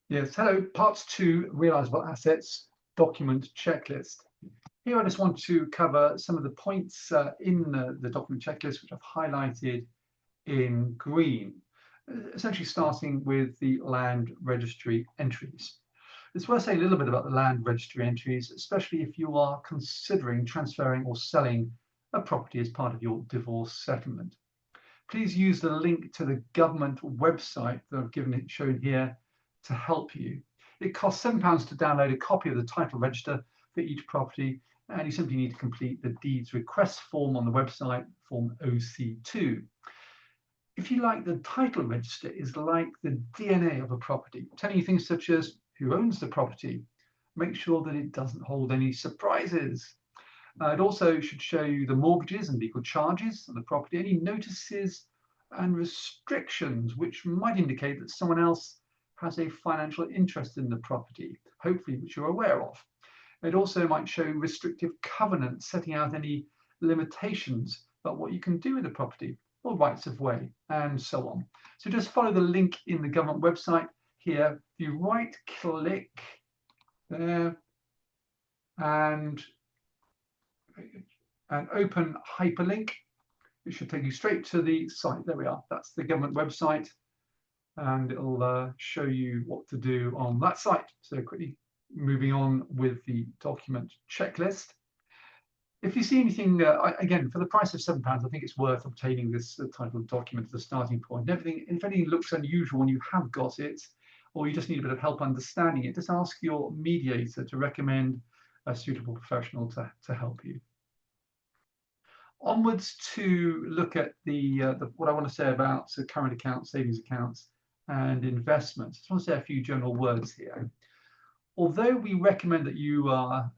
Yes, hello. Part 2, realizable assets document checklist. Here I just want to cover some of the points in the document checklist which I've highlighted in green, essentially starting with the land registry entries. It's worth saying a little bit about the land registry entries, especially if you are considering transferring or selling a property as part of your divorce settlement. Please use the link to the government website that I've shown here to help you. It costs £7 to download a copy of the title register for each property, and you simply need to complete the deeds request form on the website, form OC2. If you like, the title register is like the DNA of a property, telling you things such as who owns the property, make sure that it doesn't hold any surprises. It also should show you the mortgages and legal charges on the property, any notices and restrictions which might indicate that someone else has a financial interest in the property, hopefully which you're aware of. It also might show restrictive covenants setting out any limitations about what you can do with the property or rights of way and so on. So just follow the link in the government website here. If you right click there and open hyperlink, it should take you straight to the site. There we are. That's the government website, and it'll show you what to do on that site. So quickly moving on with the document checklist. If you see anything, again, for the price of £7, I think it's worth obtaining this title document as a starting point. If anything looks unusual and you have got it, or you just need a bit of help understanding it, just ask your mediator to recommend a suitable professional to help you. Onwards to look at what I want to say about current accounts, savings accounts, and investments. I just want to say a few general words here. Although we recommend that you are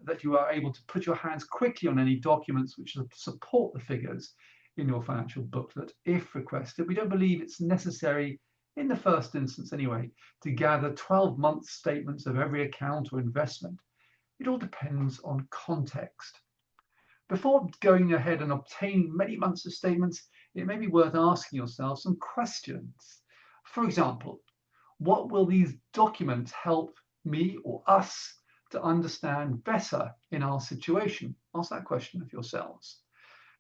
able to put your hands quickly on any documents which support the figures in your financial booklet, if requested, we don't believe it's necessary, in the first instance anyway, to gather 12-month statements of every account or investment. It all depends on context. Before going ahead and obtaining many months of statements, it may be worth asking yourself some questions. For example, what will these documents help me or us to understand better in our situation? Ask that question of yourselves.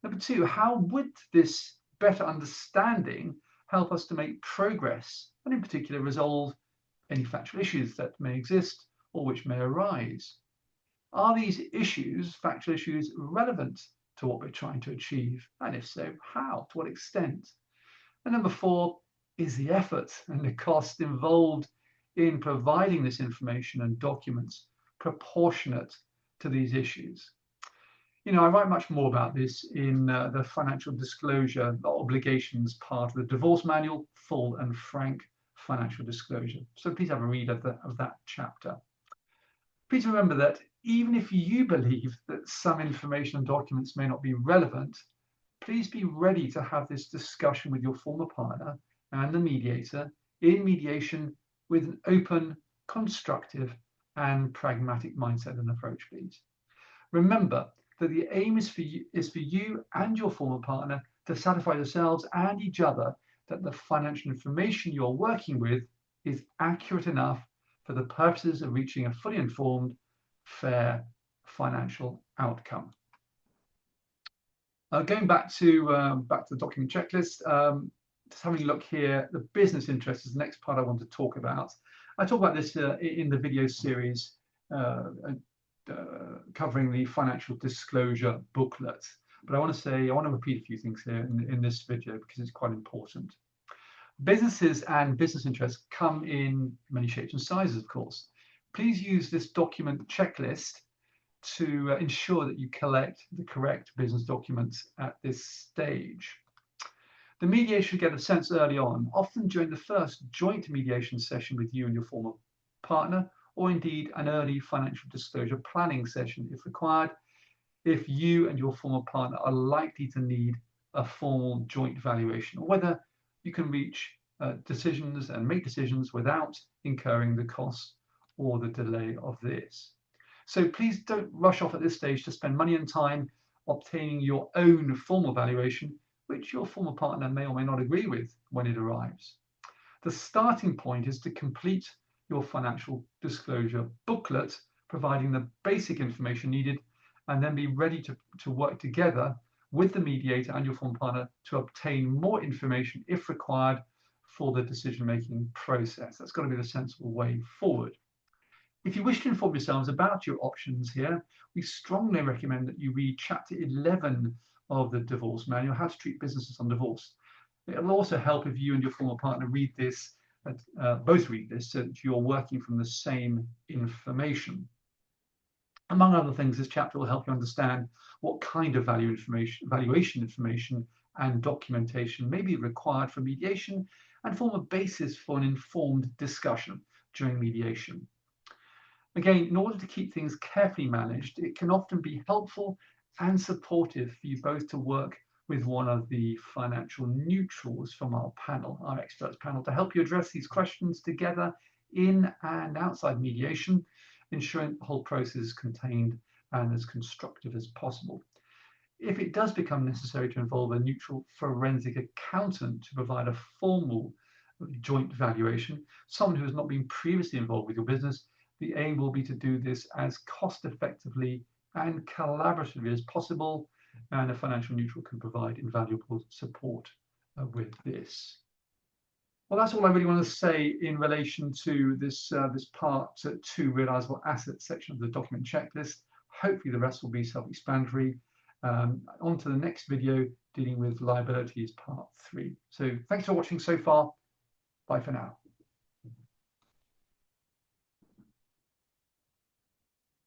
Number 2, how would this better understanding help us to make progress and in particular resolve any factual issues that may exist or which may arise? Are these issues, factual issues, relevant to what we're trying to achieve? And if so, how? To what extent? And number 4, is the effort and the cost involved in providing this information and documents proportionate to these issues? You know, I write much more about this in the financial disclosure obligations part of the divorce manual, full and frank financial disclosure. So please have a read of that chapter. Please remember that even if you believe that some information and documents may not be relevant, please be ready to have this discussion with your former partner and the mediator in mediation with an open, constructive, and pragmatic mindset and approach, please. Remember that the aim is for you and your former partner to satisfy yourselves and each other that the financial information you're working with is accurate enough for the purposes of reaching a fully informed, fair financial outcome. Going back to the document checklist, just having a look here, the business interest is the next part I want to talk about. I talk about this in the video series covering the financial disclosure booklet. But I want to repeat a few things here in this video because it's quite important. Businesses and business interests come in many shapes and sizes, of course. Please use this document checklist to ensure that you collect the correct business documents at this stage. The mediator should get a sense early on, often during the first joint mediation session with you and your former partner, or indeed an early financial disclosure planning session if required, if you and your former partner are likely to need a formal joint valuation, or whether you can reach decisions and make decisions without incurring the cost or the delay of this. So please don't rush off at this stage to spend money and time obtaining your own formal valuation, which your former partner may or may not agree with when it arrives. The starting point is to complete your financial disclosure booklet, providing the basic information needed, and then be ready to work together with the mediator and your former partner to obtain more information if required for the decision-making process. That's got to be the sensible way forward. If you wish to inform yourselves about your options here, we strongly recommend that you read Chapter 11 of the Divorce Manual, How to Treat Businesses on Divorce. It will also help if you and your former partner read this, both read this, so that you're working from the same information. Among other things, this chapter will help you understand what kind of valuation information and documentation may be required for mediation and form a basis for an informed discussion during mediation. Again, in order to keep things carefully managed, it can often be helpful and supportive for you both to work with one of the financial neutrals from our panel, our experts panel, to help you address these questions together in and outside mediation, ensuring the whole process is contained and as constructive as possible. If it does become necessary to involve a neutral forensic accountant to provide a formal joint valuation, someone who has not been previously involved with your business, the aim will be to do this as cost effectively and collaboratively as possible, and a financial neutral can provide invaluable support with this. Well, that's all I really want to say in relation to this part 2 realizable assets section of the document checklist. Hopefully the rest will be self-explanatory. On to the next video dealing with liabilities part 3. So thanks for watching so far. Bye for now.